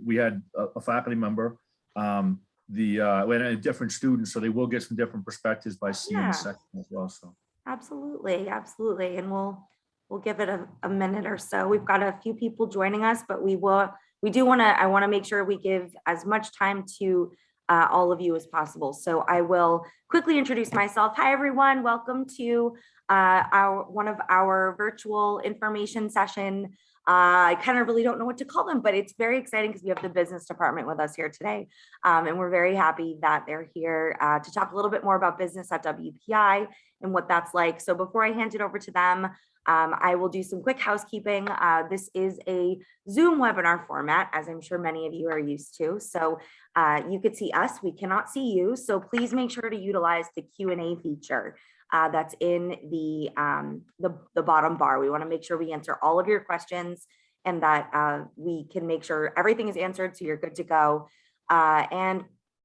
we had a faculty member, we had a different student, so they will get some different perspectives by seeing the section as well. So absolutely, and we'll give it a minute or so. We've got a few people joining us, but I want to make sure we give as much time to all of you as possible. So I will quickly introduce myself. Hi, everyone. Welcome to one of our virtual information session. I kind of really don't know what to call them, but it's very exciting because we have the business department with us here today. And we're very happy that they're here to talk a little bit more about business at WPI and what that's like. So before I hand it over to them, I will do some quick housekeeping. This is a Zoom webinar format, as I'm sure many of you are used to. So you could see us, we cannot see you. So please make sure to utilize the Q&A feature that's in the bottom bar. We want to make sure we answer all of your questions and that we can make sure everything is answered so you're good to go. And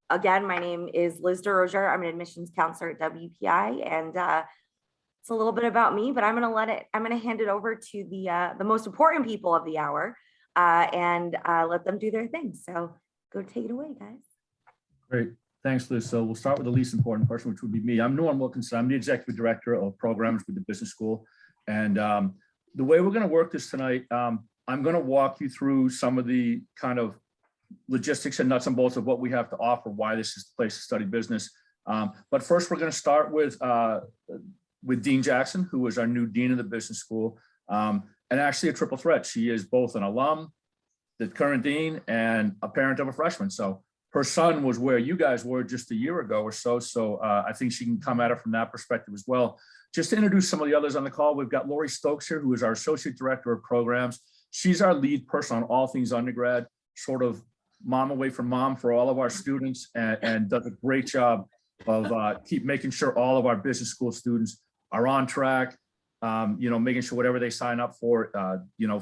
again, my name is Liz DeRozier. I'm an admissions counselor at WPI, and it's a little bit about me, but I'm going to hand it over to the most important people of the hour and let them do their thing. So go take it away, guys. Great. Thanks, Liz. So we'll start with the least important person, which would be me. I'm Norm Wilkinson. I'm the executive director of programs with the business school. And the way we're going to work this tonight, I'm going to walk you through some of the kind of logistics and nuts and bolts of what we have to offer, why this is the place to study business. But first, we're going to start with Dean Jackson, who is our new dean of the business school, and actually a triple threat. She is both an alum, the current dean, and a parent of a freshman. So her son was where you guys were just a year ago or so. So I think she can come at it from that perspective as well. Just to introduce some of the others on the call, we've got Lori Stokes here, who is our associate director of programs. She's our lead person on all things undergrad, sort of mom away from mom for all of our students, and does a great job of keep making sure all of our business school students are on track, making sure whatever they sign up for,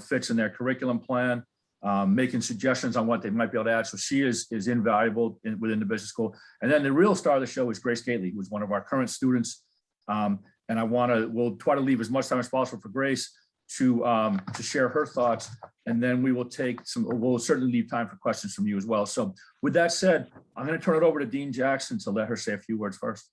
fits in their curriculum plan, making suggestions on what they might be able to add. So she is invaluable within the business school. And then the real star of the show is Grace Gately, who's one of our current students. And we'll try to leave as much time as possible for Grace to share her thoughts. And then we'll certainly leave time for questions from you as well. So with that said, I'm going to turn it over to Dean Jackson to let her say a few words first.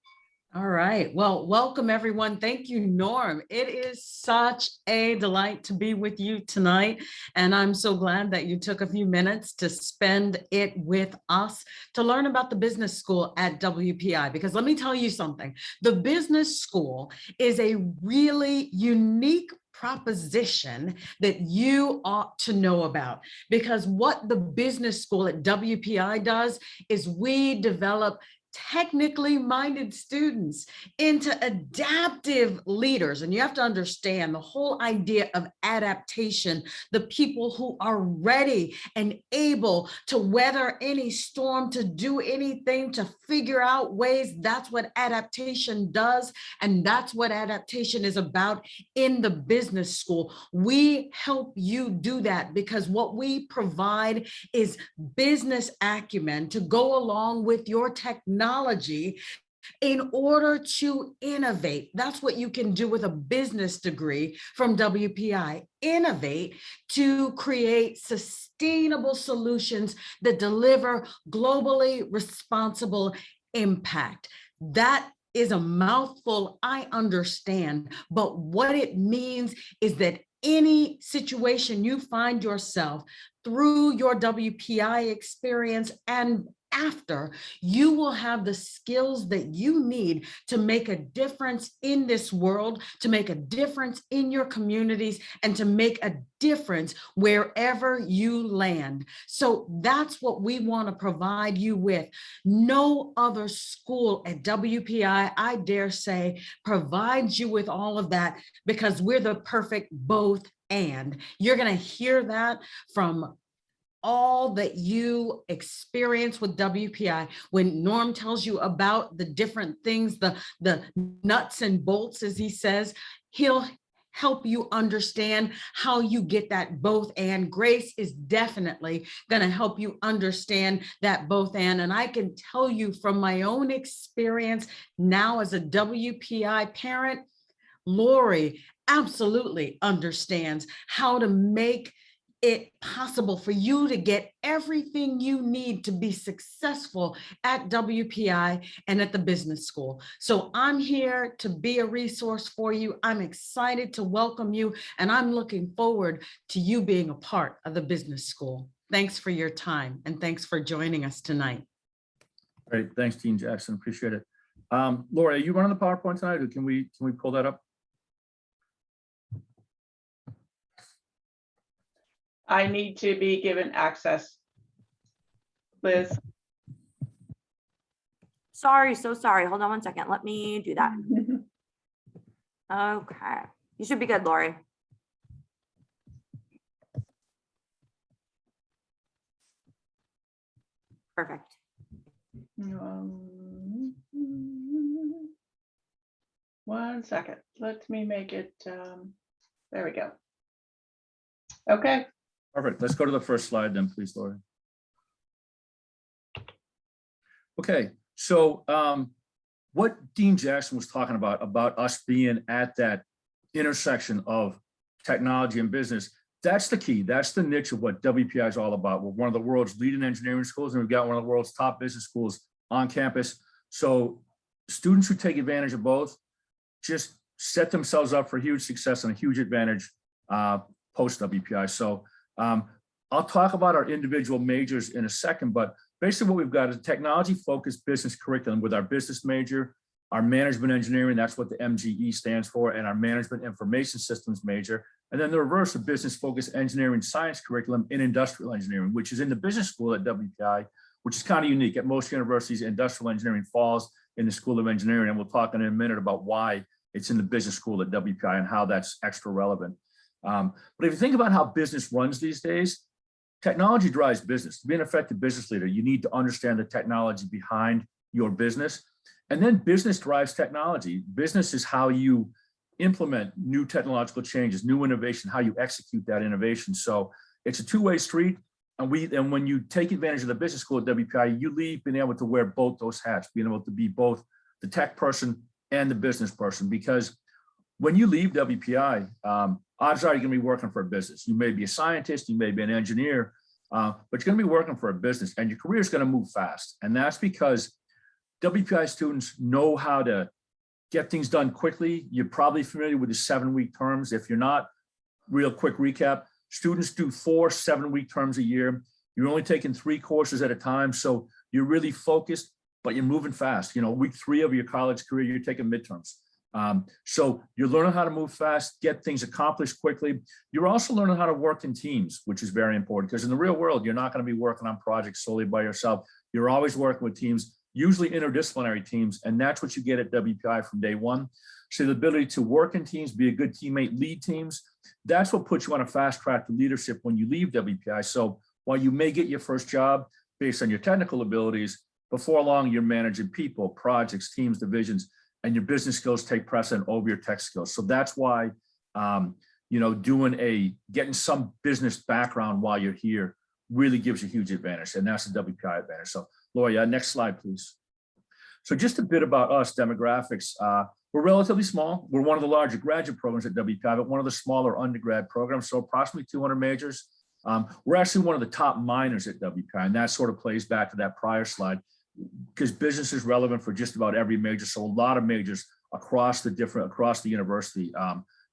All right. Well, welcome, everyone. Thank you, Norm. It is such a delight to be with you tonight. And I'm so glad that you took a few minutes to spend it with us to learn about the business school at WPI. Because let me tell you something, the business school is a really unique proposition that you ought to know about, because what the business school at WPI does is we develop technically minded students into adaptive leaders. And you have to understand the whole idea of adaptation, the people who are ready and able to weather any storm, to do anything, to figure out ways. That's what adaptation does. And that's what adaptation is about in the business school. We help you do that because what we provide is business acumen to go along with your technology in order to innovate. That's what you can do with a business degree from WPI. Innovate to create sustainable solutions that deliver globally responsible impact. That is a mouthful, I understand, but what it means is that any situation you find yourself through your WPI experience and after, you will have the skills that you need to make a difference in this world, to make a difference in your communities, and to make a difference wherever you land. So that's what we want to provide you with. No other school at WPI, I dare say, provides you with all of that because we're the perfect both and. You're going to hear that from all that you experience with WPI. When Norm tells you about the different things, the nuts and bolts, as he says, he'll help you understand how you get that both and. Grace is definitely going to help you understand that both and I can tell you from my own experience now as a WPI parent, Lori absolutely understands how to make it possible for you to get everything you need to be successful at WPI and at the business school. So I'm here to be a resource for you. I'm excited to welcome you, and I'm looking forward to you being a part of the business school. Thanks for your time, and thanks for joining us tonight. Great, thanks, Dean Jackson, appreciate it. Laura, are you running the PowerPoint tonight, or can we pull that up? I need to be given access. Liz. Sorry, so sorry. Hold on one second. Let me do that. Okay. You should be good, Lori. Perfect. One second. Let me make it. There we go. Okay. Perfect. Let's go to the first slide then, please, Lori. Okay, so what Dean Jackson was talking about us being at that intersection of technology and business, that's the key. That's the niche of what WPI is all about. We're one of the world's leading engineering schools, and we've got one of the world's top business schools on campus. So students who take advantage of both just set themselves up for huge success and a huge advantage post WPI. So I'll talk about our individual majors in a second, but basically what we've got is a technology-focused business curriculum with our business major, our management engineering, that's what the MGE stands for, and our management information systems major, and then the reverse of business-focused engineering science curriculum in industrial engineering, which is in the business school at WPI, which is kind of unique. At most universities, industrial engineering falls in the School of Engineering, and we'll talk in a minute about why it's in the business school at WPI and how that's extra relevant. But if you think about how business runs these days, technology drives business. To be an effective business leader, you need to understand the technology behind your business. And then business drives technology. Business is how you implement new technological changes, new innovation, how you execute that innovation. So it's a two-way street. And when you take advantage of the business school at WPI, you leave being able to wear both those hats, being able to be both the tech person and the business person. Because when you leave WPI, odds are you're going to be working for a business. You may be a scientist, you may be an engineer, but you're going to be working for a business, and your career is going to move fast. And that's because WPI students know how to get things done quickly. You're probably familiar with the 7-week terms. If you're not, real quick recap, students do 4 7-week terms a year. You're only taking 3 courses at a time. So you're really focused, but you're moving fast. You know, week 3 of your college career, you're taking midterms. So you're learning how to move fast, get things accomplished quickly. You're also learning how to work in teams, which is very important, because in the real world, you're not going to be working on projects solely by yourself. You're always working with teams, usually interdisciplinary teams, and that's what you get at WPI from day one. So the ability to work in teams, be a good teammate, lead teams, that's what puts you on a fast track to leadership when you leave WPI. So while you may get your first job based on your technical abilities, before long, you're managing people, projects, teams, divisions, and your business skills take precedent over your tech skills. So that's why, getting some business background while you're here really gives you a huge advantage, and that's the WPI advantage. So Laura, next slide, please. So just a bit about us, demographics. We're relatively small. We're one of the larger graduate programs at WPI, but one of the smaller undergrad programs, so approximately 200 majors. We're actually one of the top minors at WPI, and that sort of plays back to that prior slide, because business is relevant for just about every major. So a lot of majors across the university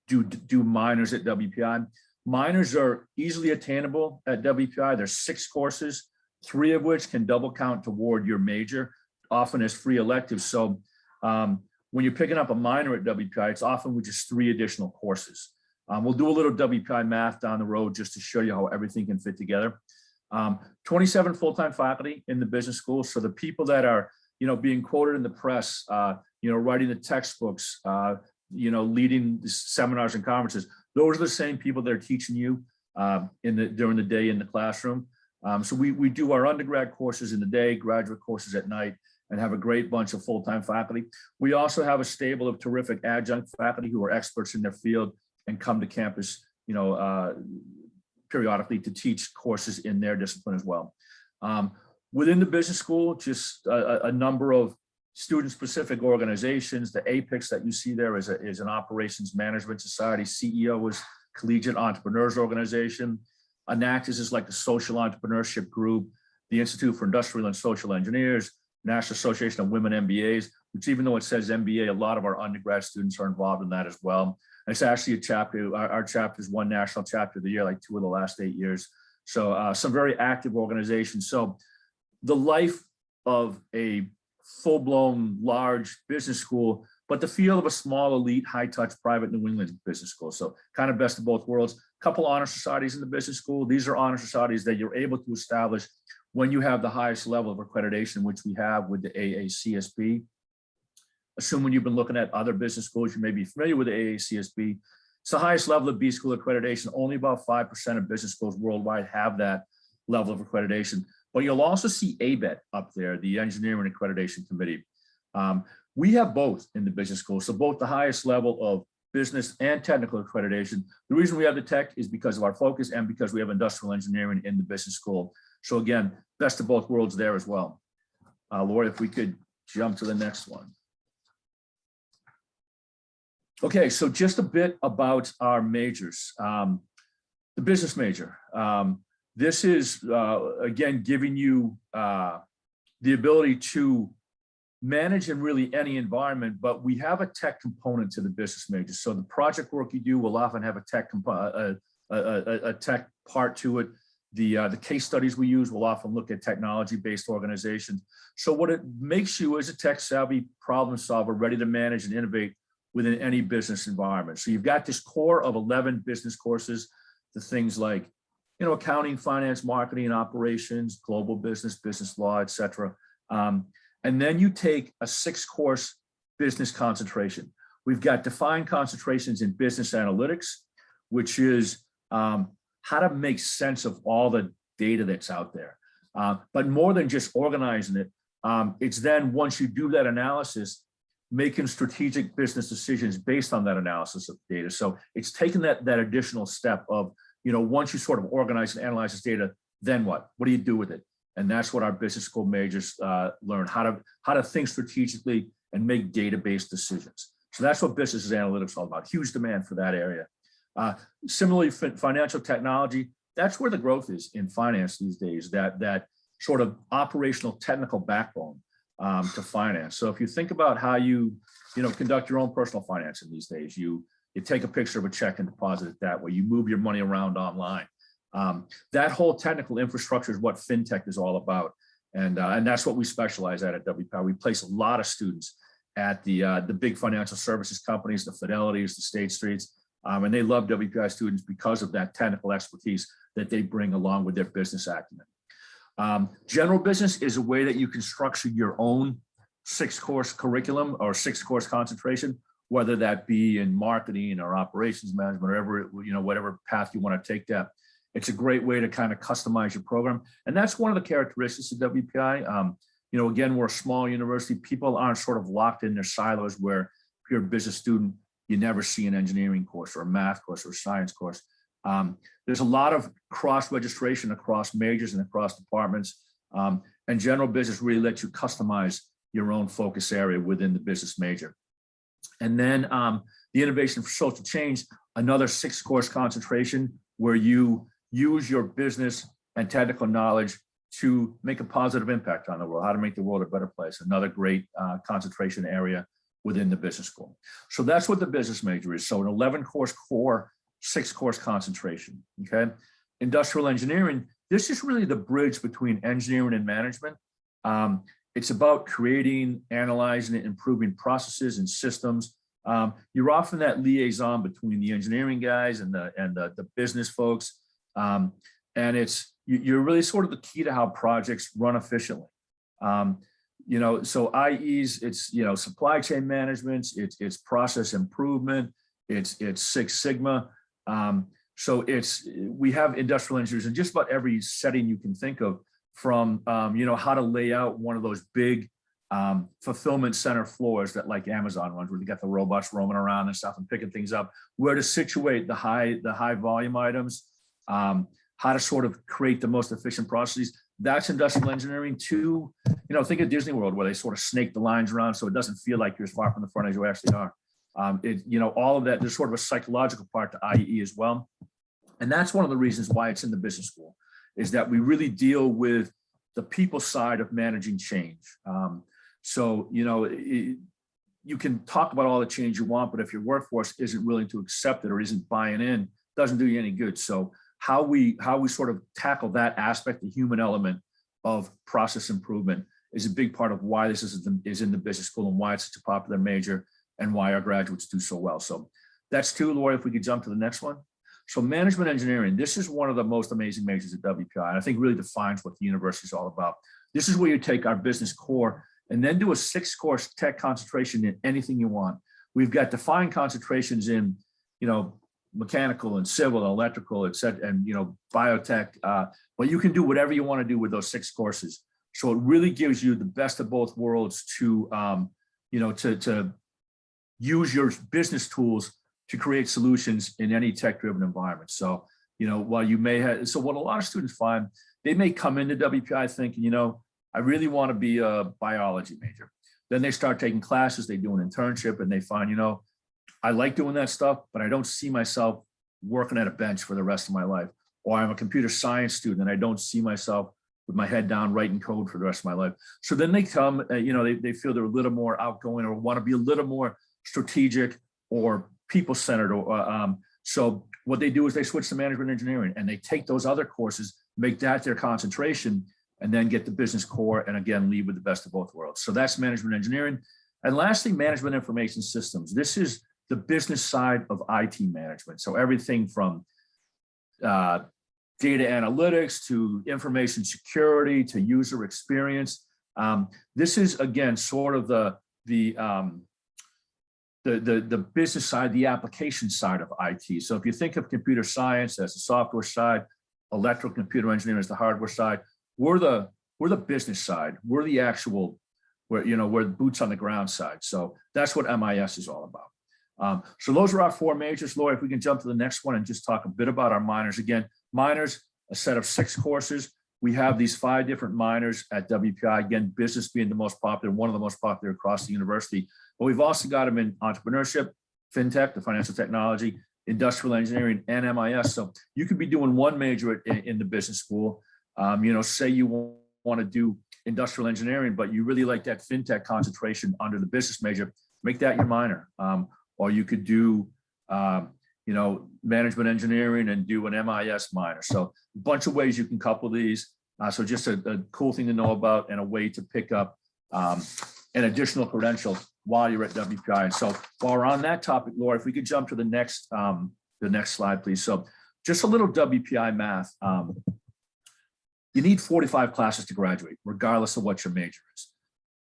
do minors at WPI. Minors are easily attainable at WPI. There's 6 courses, 3 of which can double count toward your major, often as free electives. So when you're picking up a minor at WPI, it's often with just 3 additional courses. We'll do a little WPI math down the road just to show you how everything can fit together. 27 full-time faculty in the business school. So the people that are, being quoted in the press, writing the textbooks, leading the seminars and conferences, those are the same people that are teaching you during the day in the classroom. So we do our undergrad courses in the day, graduate courses at night, and have a great bunch of full-time faculty. We also have a stable of terrific adjunct faculty who are experts in their field and come to campus, periodically to teach courses in their discipline as well. Within the business school, just a number of student-specific organizations. The APICS that you see there is an operations management society. CEO is Collegiate Entrepreneurs Organization. Enactus is like the social entrepreneurship group, the Institute for Industrial and Social Engineers, National Association of Women MBAs, which even though it says MBA, a lot of our undergrad students are involved in that as well. And it's actually a chapter, our chapter is one national chapter of the year, like 2 of the last 8 years. So some very active organizations. So the life of a full-blown large business school, but the feel of a small, elite, high-touch private New England business school. So kind of best of both worlds. A couple honor societies in the business school. These are honor societies that you're able to establish when you have the highest level of accreditation, which we have with the AACSB. Assuming you've been looking at other business schools, you may be familiar with the AACSB. It's the highest level of B school accreditation. Only about 5% of business schools worldwide have that level of accreditation. But you'll also see ABET up there, the Engineering Accreditation Committee. We have both in the business school, so both the highest level of business and technical accreditation. The reason we have the tech is because of our focus and because we have industrial engineering in the business school. So again, best of both worlds there as well. Laura, if we could jump to the next one. Okay, so just a bit about our majors. The business major. This is, again, giving you the ability to manage in really any environment, but we have a tech component to the business major. So the project work you do will often have a tech tech part to it. The case studies we use will often look at technology-based organizations. So what it makes you is a tech-savvy problem solver ready to manage and innovate within any business environment. So you've got this core of 11 business courses, the things like, accounting, finance, marketing, operations, global business, business law, et cetera. And then you take a 6-course business concentration. We've got defined concentrations in business analytics, which is how to make sense of all the data that's out there. But more than just organizing it, it's then once you do that analysis, making strategic business decisions based on that analysis of data. So it's taking that additional step of, once you sort of organize and analyze this data, then what? What do you do with it? And that's what our business school majors learn, how to think strategically and make data-based decisions. So that's what business analytics is all about. Huge demand for that area. Similarly, financial technology, that's where the growth is in finance these days, that sort of operational technical backbone to finance. So if you think about how you conduct your own personal financing these days, you take a picture of a check and deposit it that way, you move your money around online. That whole technical infrastructure is what fintech is all about. And that's what we specialize at WPI. We place a lot of students at the big financial services companies, the Fidelities, the State Streets, and they love WPI students because of that technical expertise that they bring along with their business acumen. General business is a way that you can structure your own 6-course curriculum or 6-course concentration, whether that be in marketing or operations management, or whatever path you want to take that. It's a great way to kind of customize your program. And that's one of the characteristics of WPI. Again, we're a small university. People aren't sort of locked in their silos where if you're a business student, you never see an engineering course or a math course or a science course. There's a lot of cross-registration across majors and across departments. And general business really lets you customize your own focus area within the business major. And then the innovation for social change, another 6-course concentration where you use your business and technical knowledge to make a positive impact on the world, how to make the world a better place. Another great concentration area within the business school. So that's what the business major is. So an 11-course core, 6-course concentration, okay? Industrial engineering, this is really the bridge between engineering and management. It's about creating, analyzing, and improving processes and systems. You're often that liaison between the engineering guys and the business folks. And you're really sort of the key to how projects run efficiently. So IEs, it's, supply chain management, it's process improvement, it's Six Sigma. So we have industrial engineers in just about every setting you can think of, from, how to lay out one of those big fulfillment center floors that like Amazon runs, where they got the robots roaming around and stuff and picking things up, where to situate the high volume items, how to sort of create the most efficient processes. That's industrial engineering too. Think of Disney World, where they sort of snake the lines around so it doesn't feel like you're as far from the front as you actually are. All of that, there's sort of a psychological part to IE as well. And that's one of the reasons why it's in the business school, is that we really deal with the people side of managing change. So, you can talk about all the change you want, but if your workforce isn't willing to accept it or isn't buying in, doesn't do you any good. So how we sort of tackle that aspect, the human element of process improvement, is a big part of why this is in the business school and why it's such a popular major and why our graduates do so well. So that's two. Lori, if we could jump to the next one. So management engineering, this is one of the most amazing majors at WPI, and I think really defines what the university is all about. This is where you take our business core and then do a 6-course tech concentration in anything you want. We've got defined concentrations in, mechanical and civil and electrical, et cetera, and, biotech, but you can do whatever you want to do with those 6 courses. So it really gives you the best of both worlds to, to use your business tools to create solutions in any tech-driven environment. So, while you may have, so what a lot of students find, they may come into WPI thinking, I really want to be a biology major. Then they start taking classes, they do an internship, and they find, I like doing that stuff, but I don't see myself working at a bench for the rest of my life. Or I'm a computer science student and I don't see myself with my head down writing code for the rest of my life. So then they come, they feel they're a little more outgoing or want to be a little more strategic or people-centered. So what they do is they switch to management engineering and they take those other courses, make that their concentration, and then get the business core and again, leave with the best of both worlds. So that's management engineering. And lastly, management information systems. This is the business side of IT management. So everything from data analytics to information security to user experience. This is again sort of the business side, the application side of IT. So if you think of computer science as the software side, electrical computer engineering as the hardware side, we're the business side. We're the actual, we're the boots on the ground side. So that's what MIS is all about. So those are our 4 majors. Lori, if we can jump to the next one and just talk a bit about our minors. Again, minors, a set of 6 courses. We have these 5 different minors at WPI. Again, business being the most popular, one of the most popular across the university. But we've also got them in entrepreneurship, fintech, the financial technology, industrial engineering, and MIS. So you could be doing one major in the business school. Say you want to do industrial engineering, but you really like that fintech concentration under the business major, make that your minor. Or you could do, management engineering and do an MIS minor. So a bunch of ways you can couple these. So just a cool thing to know about and a way to pick up an additional credential while you're at WPI. And so while we're on that topic, Laura, if we could jump to the next slide, please. So just a little WPI math. You need 45 classes to graduate, regardless of what your major is.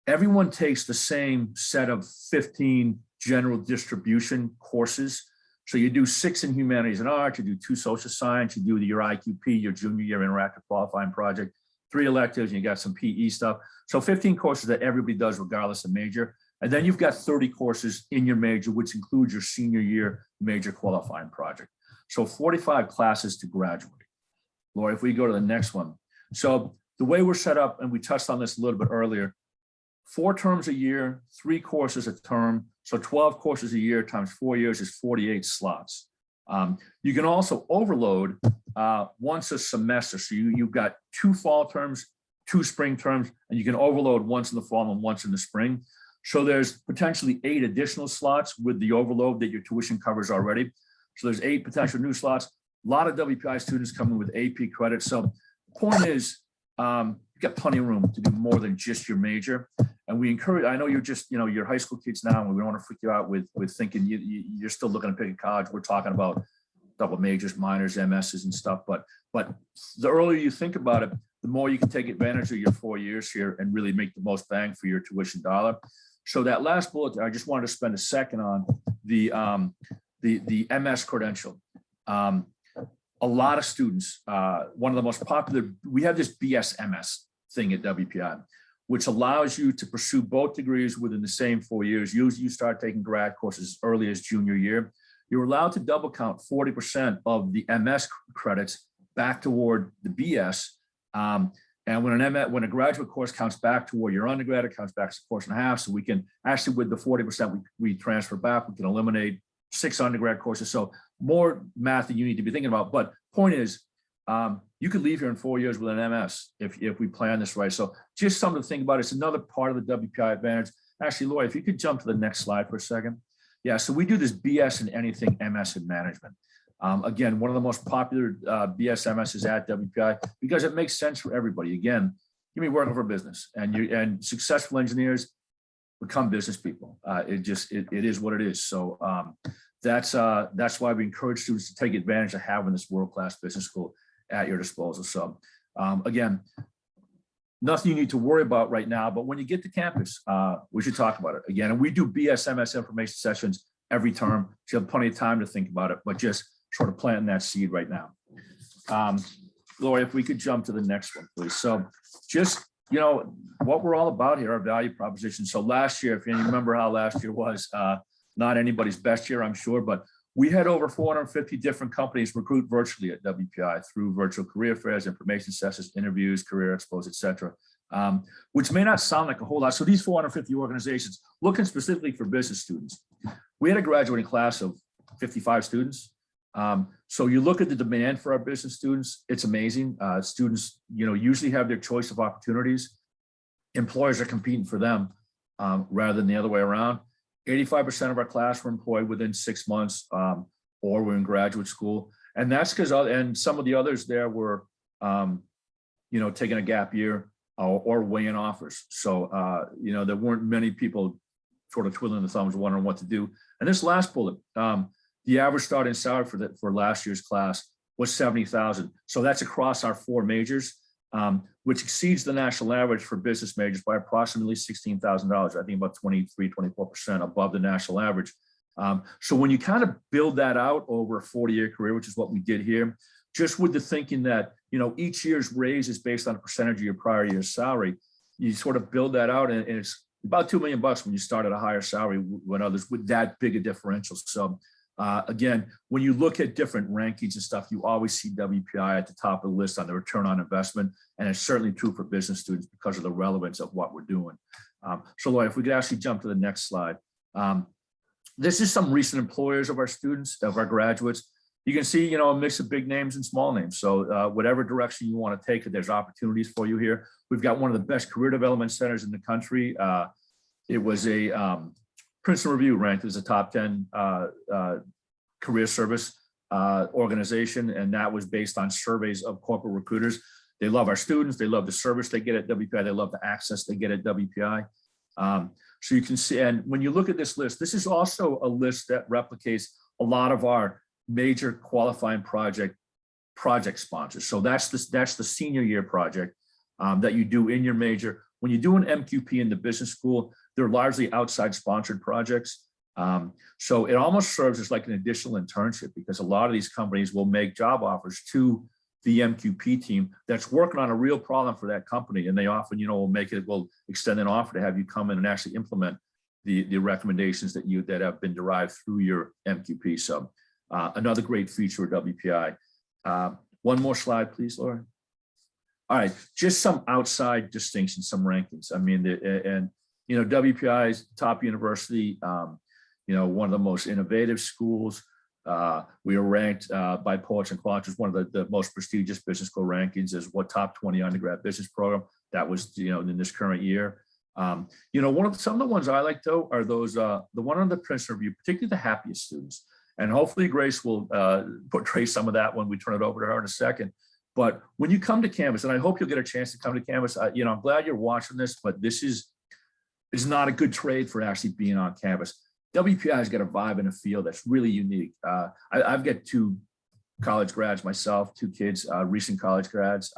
Everyone takes the same set of 15 general distribution courses. So you do 6 in humanities and art, you do 2 social science, you do your IQP, your junior year interactive qualifying project, 3 electives, and you got some PE stuff. So 15 courses that everybody does regardless of major. And then you've got 30 courses in your major, which includes your senior year major qualifying project. So 45 classes to graduate. Laura, if we go to the next one. So the way we're set up, and we touched on this a little bit earlier, 4 terms a year, 3 courses a term. So 12 courses a year times 4 years is 48 slots. You can also overload once a semester. So you've got 2 fall terms, 2 spring terms, and you can overload once in the fall and once in the spring. So there's potentially 8 additional slots with the overload that your tuition covers already. So there's 8 potential new slots. A lot of WPI students come in with AP credit. So the point is, you've got plenty of room to do more than just your major. And we encourage, I know you're just, you're high school kids now, and we don't want to freak you out with thinking you're still looking to pick a college. We're talking about double majors, minors, MSs and stuff. But the earlier you think about it, the more you can take advantage of your 4 years here and really make the most bang for your tuition dollar. So that last bullet, I just wanted to spend a second on the MS credential. A lot of students, one of the most popular, we have this BSMS thing at WPI, which allows you to pursue both degrees within the same 4 years. Usually you start taking grad courses as early as junior year. You're allowed to double count 40% of the MS credits back toward the BS. And when a graduate course counts back toward your undergrad, it counts back to a course and a half. So we can actually, with the 40% we transfer back, we can eliminate 6 undergrad courses. So more math that you need to be thinking about. But point is, you could leave here in 4 years with an MS if we plan this right. So just something to think about. It's another part of the WPI advantage. Actually, Lori, if you could jump to the next slide for a second. Yeah, so we do this BS in anything MS in management. Again, one of the most popular BS MSs at WPI because it makes sense for everybody. Again, you be working for a business, and successful engineers become business people. It is what it is. So that's why we encourage students to take advantage of having this world-class business school at your disposal. So again, nothing you need to worry about right now, but when you get to campus, we should talk about it again. And we do BSMS information sessions every term, so you have plenty of time to think about it, but just sort of planting that seed right now. Lori, if we could jump to the next one, please. So just, what we're all about here, our value proposition. So last year, if you remember how last year was, not anybody's best year, I'm sure, but we had over 450 different companies recruit virtually at WPI through virtual career fairs, information sessions, interviews, career expos, et cetera, which may not sound like a whole lot. So these 450 organizations, looking specifically for business students, we had a graduating class of 55 students. So you look at the demand for our business students, it's amazing. Students, usually have their choice of opportunities. Employers are competing for them rather than the other way around. 85% of our class were employed within 6 months or were in graduate school. And that's because, and some of the others there were, taking a gap year or weighing offers. So, there weren't many people sort of twiddling the thumbs, wondering what to do. And this last bullet, the average starting salary for last year's class was $70,000. So that's across our 4 majors, which exceeds the national average for business majors by approximately $16,000. I think about 24% above the national average. So when you kind of build that out over a 40-year career, which is what we did here, just with the thinking that, each year's raise is based on a percentage of your prior year's salary, you sort of build that out, and it's about $2 million when you start at a higher salary when others with that big a differential. So again, when you look at different rankings and stuff, you always see WPI at the top of the list on the return on investment. And it's certainly true for business students because of the relevance of what we're doing. So Lloyd, if we could actually jump to the next slide. This is some recent employers of our students, of our graduates. You can see, a mix of big names and small names. So whatever direction you want to take, there's opportunities for you here. We've got one of the best career development centers in the country. It was a Princeton Review ranked as a top 10 career service organization, and that was based on surveys of corporate recruiters. They love our students. They love the service they get at WPI. They love the access they get at WPI. So you can see, and when you look at this list, this is also a list that replicates a lot of our major qualifying project sponsors. So that's the senior year project that you do in your major. When you do an MQP in the business school, they're largely outside sponsored projects. So it almost serves as like an additional internship because a lot of these companies will make job offers to the MQP team that's working on a real problem for that company. And they often, will extend an offer to have you come in and actually implement the recommendations that have been derived through your MQP. So another great feature of WPI. One more slide, please, Laura. All right, just some outside distinctions, some rankings. I mean, WPI's top university, one of the most innovative schools. We were ranked by Poets and Quants as one of the most prestigious business school rankings as what top 20 undergrad business program. That was, in this current year. Some of the ones I like though are those, the one on the Princeton Review, particularly the happiest students. And hopefully Grace will portray some of that when we turn it over to her in a second. But when you come to campus, and I hope you'll get a chance to come to campus, I'm glad you're watching this, but this is not a good trade for actually being on campus. WPI has got a vibe and a feel that's really unique. I've got 2 college grads myself, 2 kids, recent college grads.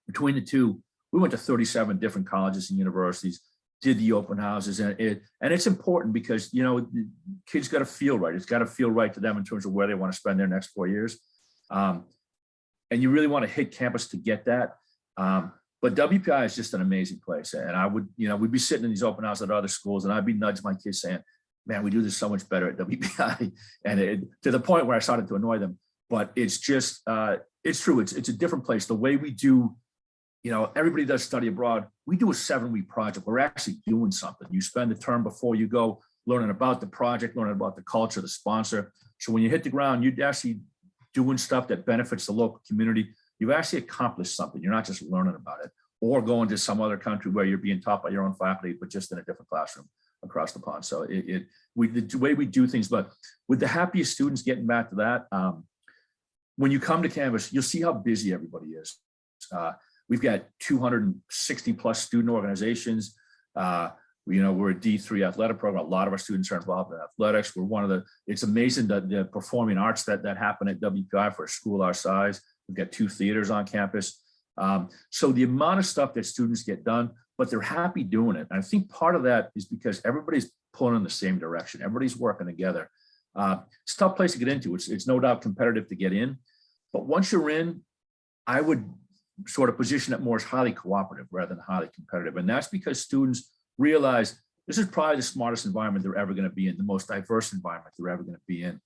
Between the 2, we went to 37 different colleges and universities, did the open houses, and it's important because kids got to feel right. It's got to feel right to them in terms of where they want to spend their next 4 years. And you really want to hit campus to get that. But WPI is just an amazing place. And I would, we'd be sitting in these open houses at other schools and I'd be nudging my kids saying, man, we do this so much better at WPI. And to the point where I started to annoy them, but it's just, it's true. It's a different place. The way we do, everybody does study abroad. We do a 7-week project. We're actually doing something. You spend the term before you go learning about the project, learning about the culture, the sponsor. So when you hit the ground, you'd actually doing stuff that benefits the local community, you've actually accomplished something. You're not just learning about it or going to some other country where you're being taught by your own faculty, but just in a different classroom across the pond. So the way we do things, but with the happiest students, getting back to that, when you come to campus, you'll see how busy everybody is. We've got 260 plus student organizations. We're a D3 athletic program. A lot of our students are involved in athletics. We're one of it's amazing that the performing arts that happen at WPI for a school our size. We've got 2 theaters on campus. So the amount of stuff that students get done, but they're happy doing it. And I think part of that is because everybody's pulling in the same direction. Everybody's working together. It's a tough place to get into. It's no doubt competitive to get in, but once you're in, I would sort of position it more as highly cooperative rather than highly competitive. And that's because students realize this is probably the smartest environment they're ever going to be in, the most diverse environment they're ever going to be in.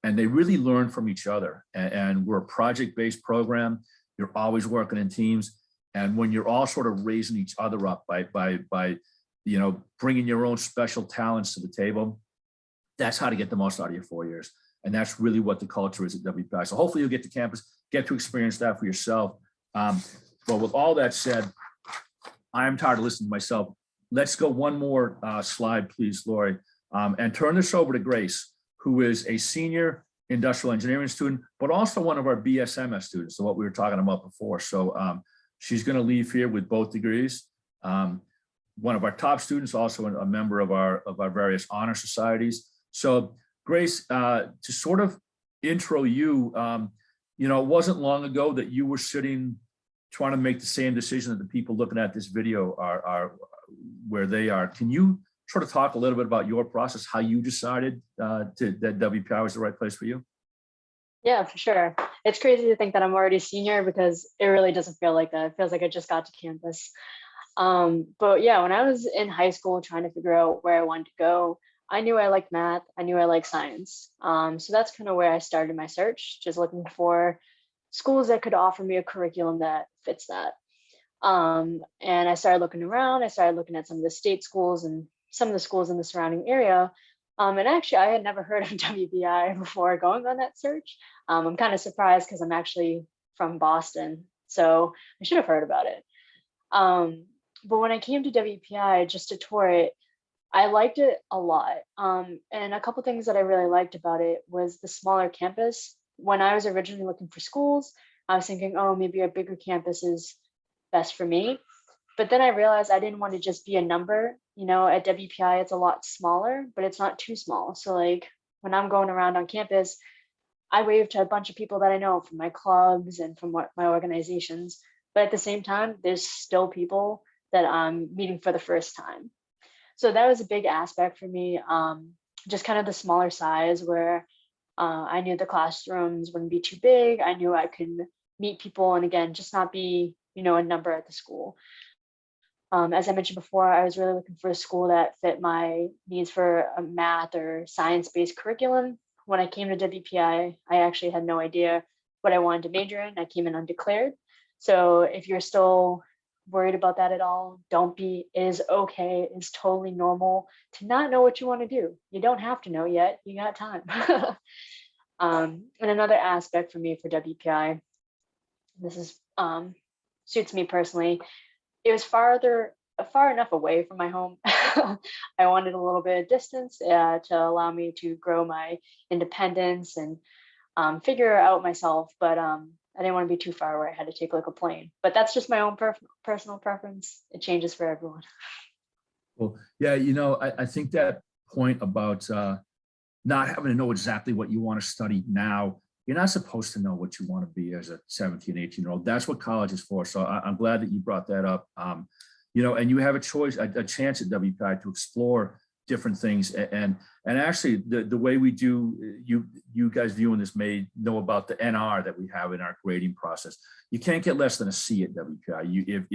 And they really learn from each other. And we're a project-based program. You're always working in teams. And when you're all sort of raising each other up by bringing your own special talents to the table, that's how to get the most out of your 4 years. And that's really what the culture is at WPI. So hopefully you'll get to campus, get to experience that for yourself. But with all that said, I'm tired of listening to myself. Let's go one more slide, please, Lori, and turn this over to Grace, who is a senior industrial engineering student, but also one of our BSMS students, so what we were talking about before. So she's going to leave here with both degrees. One of our top students, also a member of our various honor societies. So Grace, to sort of intro you, it wasn't long ago that you were sitting trying to make the same decision that the people looking at this video are where they are. Can you sort of talk a little bit about your process, how you decided that WPI was the right place for you? Yeah, for sure. It's crazy to think that I'm already senior because it really doesn't feel like that. It feels like I just got to campus. But yeah, when I was in high school trying to figure out where I wanted to go, I knew I liked math. I knew I liked science. So that's kind of where I started my search, just looking for schools that could offer me a curriculum that fits that. And I started looking around. I started looking at some of the state schools and some of the schools in the surrounding area. And actually, I had never heard of WPI before going on that search. I'm kind of surprised because I'm actually from Boston, so I should have heard about it. But when I came to WPI just to tour it, I liked it a lot. And a couple things that I really liked about it was the smaller campus. When I was originally looking for schools, I was thinking, oh, maybe a bigger campus is best for me. But then I realized I didn't want to just be a number. At WPI, it's a lot smaller, but it's not too small. So like when I'm going around on campus, I wave to a bunch of people that I know from my clubs and from my organizations. But at the same time, there's still people that I'm meeting for the first time. So that was a big aspect for me. Just kind of the smaller size where I knew the classrooms wouldn't be too big. I knew I could meet people and again, just not be, a number at the school. As I mentioned before, I was really looking for a school that fit my needs for a math or science-based curriculum. When I came to WPI, I actually had no idea what I wanted to major in. I came in undeclared. So if you're still worried about that at all, don't be. It is okay. It's totally normal to not know what you want to do. You don't have to know yet. You got time. And another aspect for me for WPI, this is suits me personally. It was far enough away from my home. I wanted a little bit of distance to allow me to grow my independence and figure out myself. But I didn't want to be too far away. I had to take like a plane. But that's just my own personal preference. It changes for everyone. Well, yeah, I think that point about not having to know exactly what you want to study now. You're not supposed to know what you want to be as a 17, 18-year-old. That's what college is for. So I'm glad that you brought that up. And you have a choice, a chance at WPI to explore different things. And actually, the way we do, you guys viewing this may know about the NR that we have in our grading process. You can't get less than a C at WPI.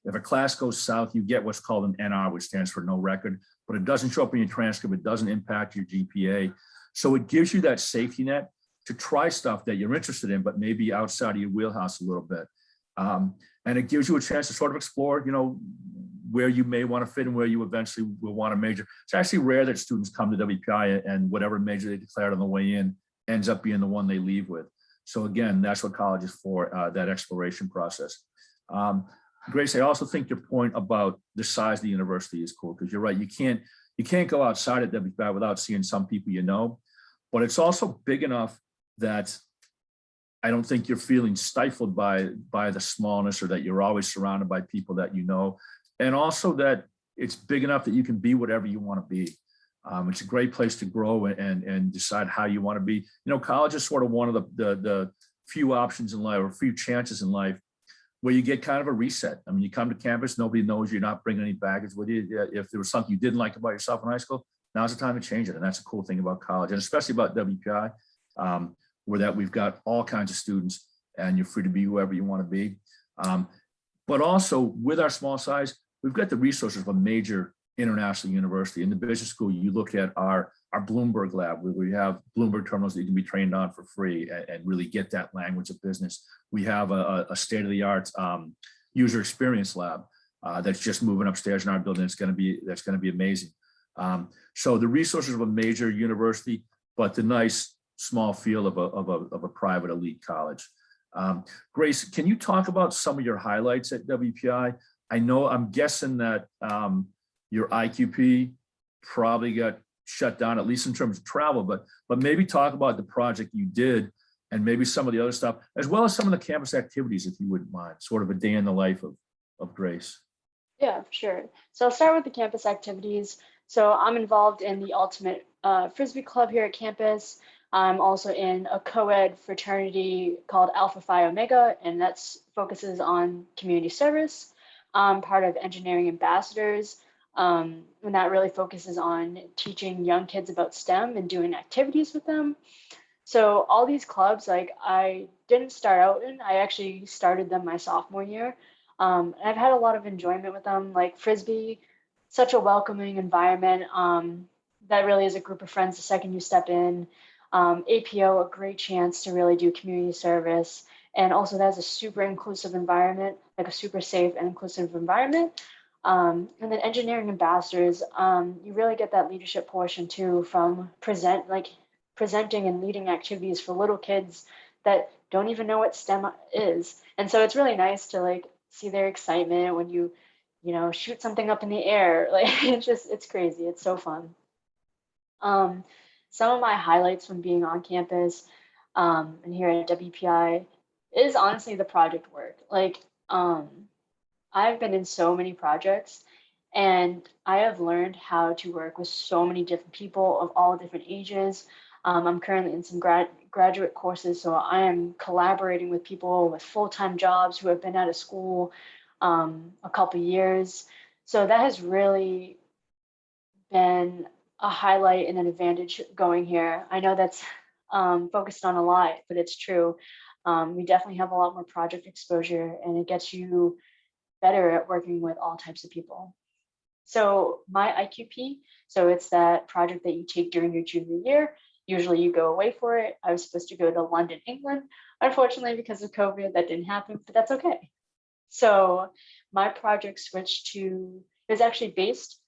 If a class goes south, you get what's called an NR, which stands for no record, but it doesn't show up in your transcript. It doesn't impact your GPA. So it gives you that safety net to try stuff that you're interested in, but maybe outside of your wheelhouse a little bit. And it gives you a chance to sort of explore, where you may want to fit and where you eventually will want to major. It's actually rare that students come to WPI and whatever major they declared on the way in ends up being the one they leave with. So again, that's what college is for, that exploration process. Grace, I also think your point about the size of the university is cool, because you're right. You can't go outside at WPI without seeing some people you know, but it's also big enough that I don't think you're feeling stifled by the smallness, or that you're always surrounded by people that you know, and also that it's big enough that you can be whatever you want to be. It's a great place to grow and decide how you want to be. You know, college is sort of one of the few options in life, or few chances in life, where you get kind of a reset. I mean, you come to campus, nobody knows you're not bringing any baggage with you. If there was something you didn't like about yourself in high school, now's the time to change it. And that's a cool thing about college, and especially about WPI, where that we've got all kinds of students and you're free to be whoever you want to be. But also with our small size, we've got the resources of a major international university. In the business school, you look at our Bloomberg lab, where we have Bloomberg terminals that you can be trained on for free and really get that language of business. We have a state-of-the-art user experience lab that's just moving upstairs in our building. That's going to be amazing. So the resources of a major university, but the nice small feel of a private elite college. Grace, can you talk about some of your highlights at WPI? I'm guessing that your IQP probably got shut down, at least in terms of travel, but maybe talk about the project you did, and maybe some of the other stuff, as well as some of the campus activities, if you wouldn't mind, sort of a day in the life of Grace. Yeah, sure. So I'll start with the campus activities. So I'm involved in the Ultimate Frisbee Club here at campus. I'm also in a co-ed fraternity called Alpha Phi Omega, and that focuses on community service. I'm part of Engineering Ambassadors, and that really focuses on teaching young kids about STEM and doing activities with them. So all these clubs, like, I didn't start out in, I actually started them my sophomore year. I've had a lot of enjoyment with them, like Frisbee, such a welcoming environment. That really is a group of friends the second you step in. APO, a great chance to really do community service. And also that's a super inclusive environment, like a super safe and inclusive environment. And then Engineering Ambassadors, you really get that leadership portion too, from presenting and leading activities for little kids that don't even know what STEM is. And so it's really nice to see their excitement when you shoot something up in the air. Like, it's crazy. It's so fun. Some of my highlights from being on campus and here at WPI is honestly the project work. I've been in so many projects, and I have learned how to work with so many different people of all different ages. I'm currently in some graduate courses, so I am collaborating with people with full-time jobs who have been out of school a couple years. So that has really been a highlight and an advantage going here. I know that's focused on a lot, but it's true. We definitely have a lot more project exposure, and it gets you better at working with all types of people. So my IQP, so it's that project that you take during your junior year. Usually you go away for it. I was supposed to go to London, England. Unfortunately, because of COVID, that didn't happen, but that's okay. So my project switched to, it was actually based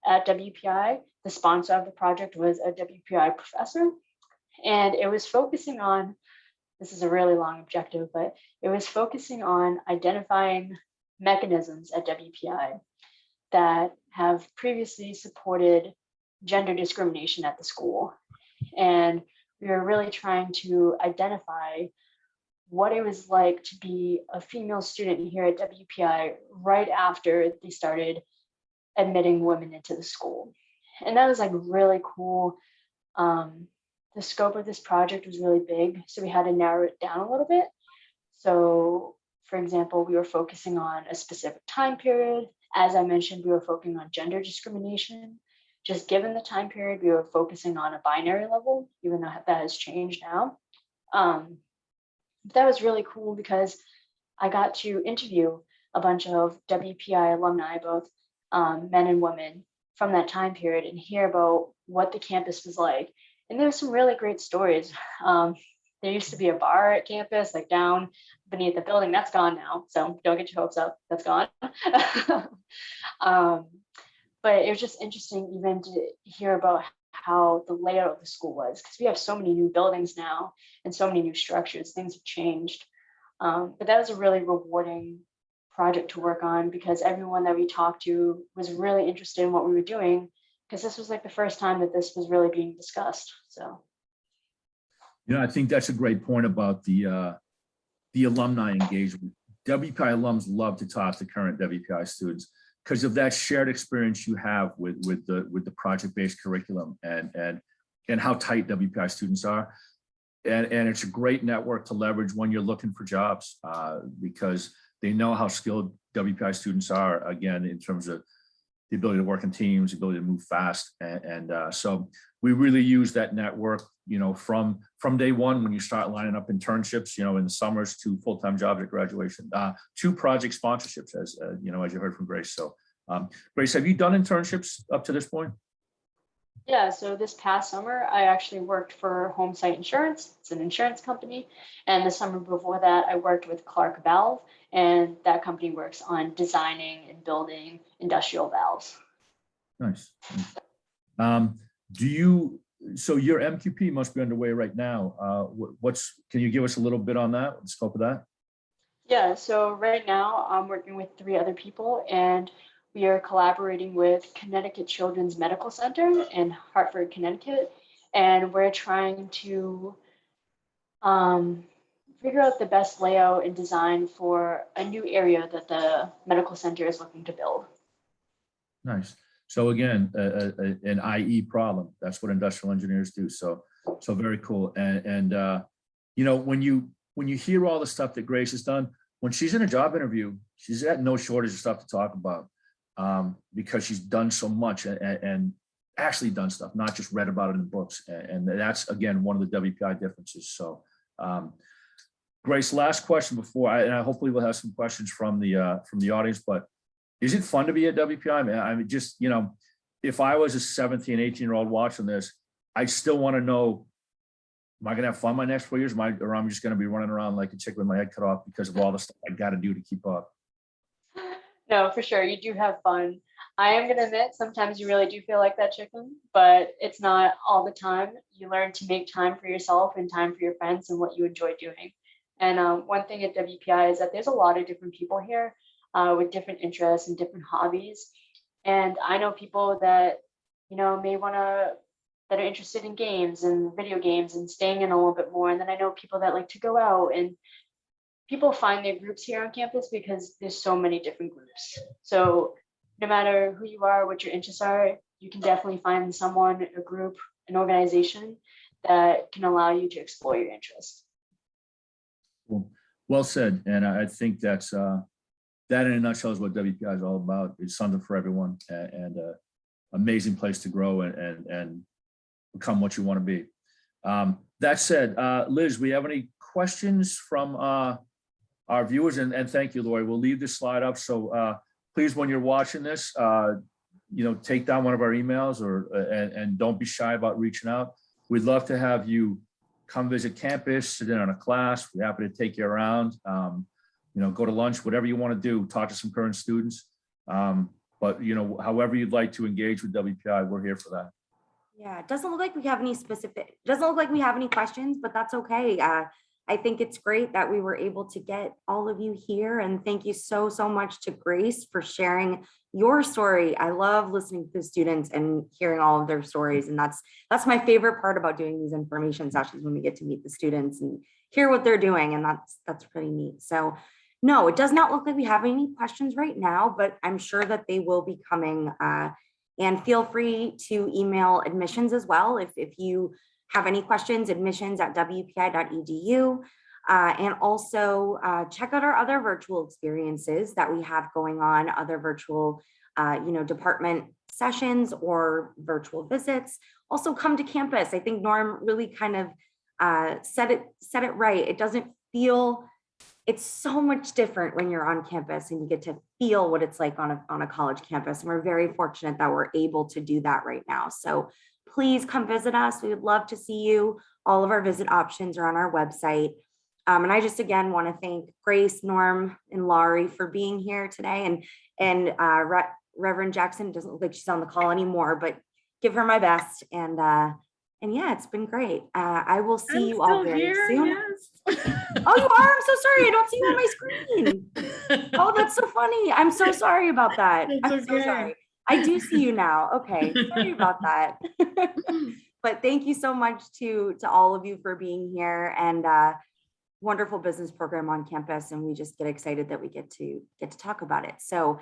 at WPI. The sponsor of the project was a WPI professor, and it was focusing on, this is a really long objective, but it was focusing on identifying mechanisms at WPI that have previously supported gender discrimination at the school. And we were really trying to identify what it was like to be a female student here at WPI right after they started admitting women into the school. And that was really cool. The scope of this project was really big, so we had to narrow it down a little bit. So, for example, we were focusing on a specific time period. As I mentioned, we were focusing on gender discrimination. Just given the time period, we were focusing on a binary level, even though that has changed now. That was really cool because I got to interview a bunch of WPI alumni, both men and women, from that time period, and hear about what the campus was like. And there were some really great stories. There used to be a bar at campus, down beneath the building. That's gone now, so don't get your hopes up. That's gone. But it was just interesting even to hear about how the layout of the school was, because we have so many new buildings now and so many new structures, things have changed. But that was a really rewarding project to work on, because everyone that we talked to was really interested in what we were doing, because this was like the first time that this was really being discussed. So I think that's a great point about the alumni engagement. WPI alums love to talk to current WPI students because of that shared experience you have with the project-based curriculum and how tight WPI students are. And it's a great network to leverage when you're looking for jobs, because they know how skilled WPI students are, again, in terms of the ability to work in teams, the ability to move fast. So we really use that network, from day one when you start lining up internships, in the summers, to full-time jobs at graduation, to project sponsorships, as you heard from Grace. So Grace, have you done internships up to this point? yeah, so this past summer, I actually worked for Home Site Insurance. It's an insurance company. And the summer before that, I worked with Clark Valve, and that company works on designing and building industrial valves. Nice. So your MQP must be underway right now. Can you give us a little bit on that, the scope of that? Yeah, so right now I'm working with 3 other people, and we are collaborating with Connecticut Children's Medical Center in Hartford, Connecticut, and we're trying to figure out the best layout and design for a new area that the medical center is looking to build. Nice. So again, an IE problem. That's what industrial engineers do. So very cool. And when you hear all the stuff that Grace has done, when she's in a job interview, she's got no shortage of stuff to talk about, because she's done so much and actually done stuff, not just read about it in books. And that's, again, one of the WPI differences. So Grace, last question before and I hopefully we'll have some questions from the audience, but is it fun to be at WPI? I mean, just, if I was a 17, 18-year-old watching this, I still want to know, am I going to have fun my next 4 years? Or I'm just going to be running around like a chick with my head cut off because of all the stuff I got to do to keep up? No, for sure. You do have fun. I am going to admit, sometimes you really do feel like that chicken, but it's not all the time. You learn to make time for yourself and time for your friends and what you enjoy doing. And one thing at WPI is that there's a lot of different people here with different interests and different hobbies. And I know people that, that are interested in games and video games and staying in a little bit more. And then I know people that like to go out, and people find their groups here on campus because there's so many different groups. So no matter who you are, what your interests are, you can definitely find someone, a group, an organization that can allow you to explore your interests. Well said. And I think that's that in a nutshell is what WPI is all about. It's something for everyone, and amazing place to grow and become what you want to be. That said, Liz, we have any questions from our viewers? And thank you, Lori. We'll leave this slide up. So please, when you're watching this, take down one of our emails and don't be shy about reaching out. We'd love to have you come visit campus, sit in on a class. We're happy to take you around. Go to lunch, whatever you want to do, talk to some current students. But however you'd like to engage with WPI, we're here for that. Yeah, it doesn't look like we have any questions, but that's okay. I think it's great that we were able to get all of you here, and thank you so much to Grace for sharing your story. I love listening to the students and hearing all of their stories, and that's my favorite part about doing these information sessions, when we get to meet the students and hear what they're doing, and that's pretty neat. So no, it does not look like we have any questions right now, but I'm sure that they will be coming. And feel free to email admissions as well if you have any questions, admissions@wpi.edu. And also check out our other virtual experiences that we have going on, other virtual department sessions or virtual visits. Also come to campus. I think Norm really kind of said it right. It doesn't feel, it's so much different when you're on campus and you get to feel what it's like on a college campus. And we're very fortunate that we're able to do that right now. So please come visit us. We would love to see you. All of our visit options are on our website. And I just, again, want to thank Grace, Norm, and Laurie for being here today. And Reverend Jackson, doesn't look like she's on the call anymore, but give her my best. And yeah, it's been great. I will see I'm you all still very here, soon. yes. Oh, you are? I'm so sorry. I don't see you on my screen. Oh, that's so funny. I'm so sorry about that. It's I'm so okay. sorry. I do see you now. Okay. Sorry about that. But thank you so much to all of you for being here, and wonderful business program on campus. And we just get excited that we get to talk about it. So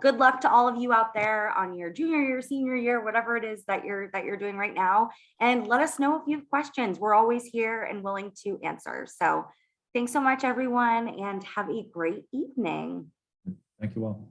good luck to all of you out there on your junior year, senior year, whatever it is that you're doing right now. And let us know if you have questions. We're always here and willing to answer. So thanks so much, everyone, and have a great evening. Thank you all.